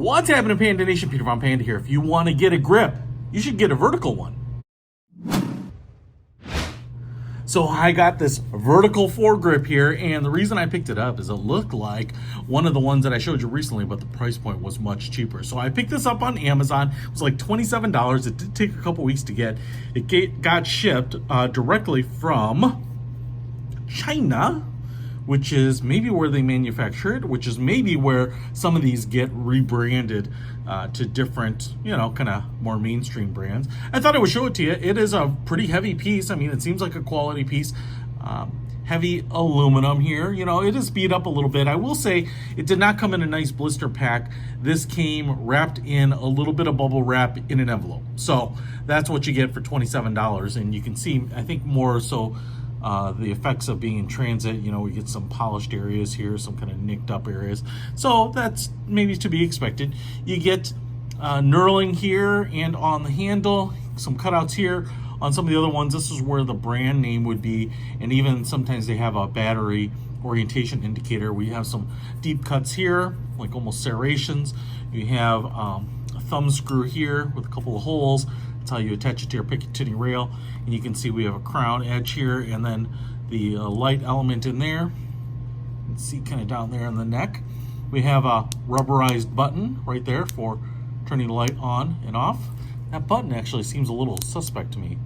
What's happening, Panda Nation? Peter from Panda here. If you want to get a grip, you should get a vertical one. So I got this vertical foregrip here, and the reason I picked it up is it looked like one of the ones that I showed you recently, but the price point was much cheaper. So I picked this up on Amazon. It was like $27. It did take a couple weeks to get. It got shipped directly from China, which is maybe where they manufacture it, which is maybe where some of these get rebranded to different, kind of more mainstream brands. I thought I would show it to you. It is a pretty heavy piece. I mean, it seems like a quality piece. Heavy aluminum here. It is beat up a little bit. I will say it did not come in a nice blister pack. This came wrapped in a little bit of bubble wrap in an envelope. So that's what you get for $27. And you can see, I think more so, the effects of being in transit. We get some polished areas here, some kind of nicked up areas. So that's maybe to be expected. You get knurling here and on the handle, some cutouts here. On some of the other ones, this is where the brand name would be, and even sometimes they have a battery orientation indicator. We have some deep cuts here, like almost serrations. You have a thumb screw here with a couple of holes. That's how you attach it to your picatinny rail. And you can see we have a crown edge here, and then the light element in there. You can see kind of down there in the neck. We have a rubberized button right there for turning the light on and off. That button actually seems a little suspect to me.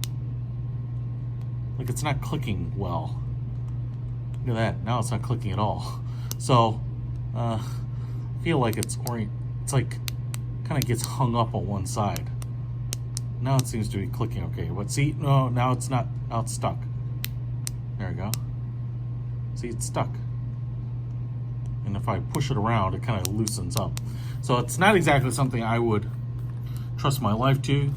Like it's not clicking well. Look at that, now it's not clicking at all. So, I feel like it's like kind of gets hung up on one side. Now it seems to be clicking okay. But see, no, now it's not, now it's stuck. There we go. See, it's stuck. And if I push it around, it kind of loosens up. So it's not exactly something I would trust my life to. You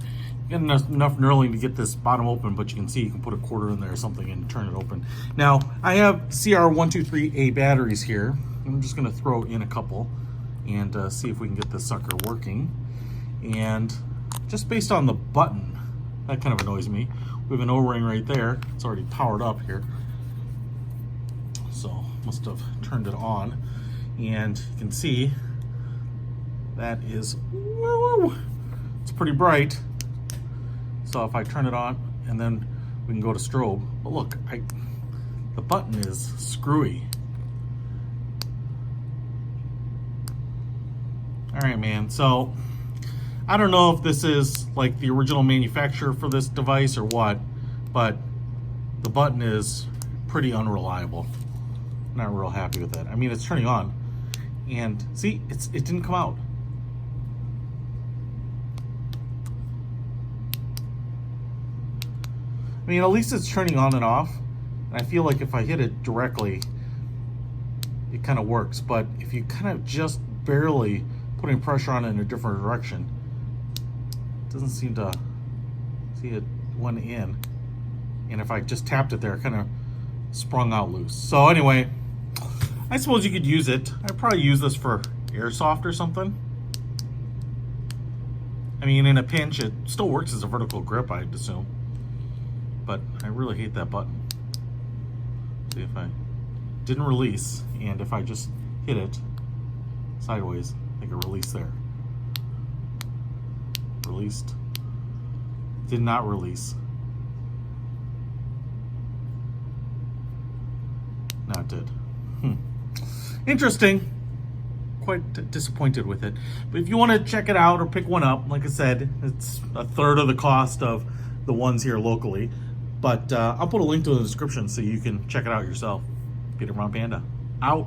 get enough knurling to get this bottom open, but you can see you can put a quarter in there or something and turn it open. Now, I have CR123A batteries here. I'm just gonna throw in a couple and see if we can get this sucker working. And just based on the button, that kind of annoys me. We have an O-ring right there. It's already powered up here. So must have turned it on. And you can see that is, woo, it's pretty bright. So if I turn it on and then we can go to strobe. But look, the button is screwy. All right, man, so I don't know if this is like the original manufacturer for this device or what, but the button is pretty unreliable. Not real happy with that. I mean, it's turning on, and see, it didn't come out. I mean, at least it's turning on and off, and I feel like if I hit it directly, it kind of works. But if you kind of just barely putting pressure on it in a different direction, doesn't seem to see it went in, and if I just tapped it there, it kind of sprung out loose. So anyway, I suppose you could use it. I'd probably use this for airsoft or something. I mean, in a pinch, it still works as a vertical grip, I'd assume, but I really hate that button. See if I didn't release, and if I just hit it sideways, I think it released there. Released, did not release. Now it did. Interesting. Quite disappointed with it. But if you want to check it out or pick one up, like I said, it's a third of the cost of the ones here locally. But I'll put a link to it in the description so you can check it out yourself. Peter from Panda, out.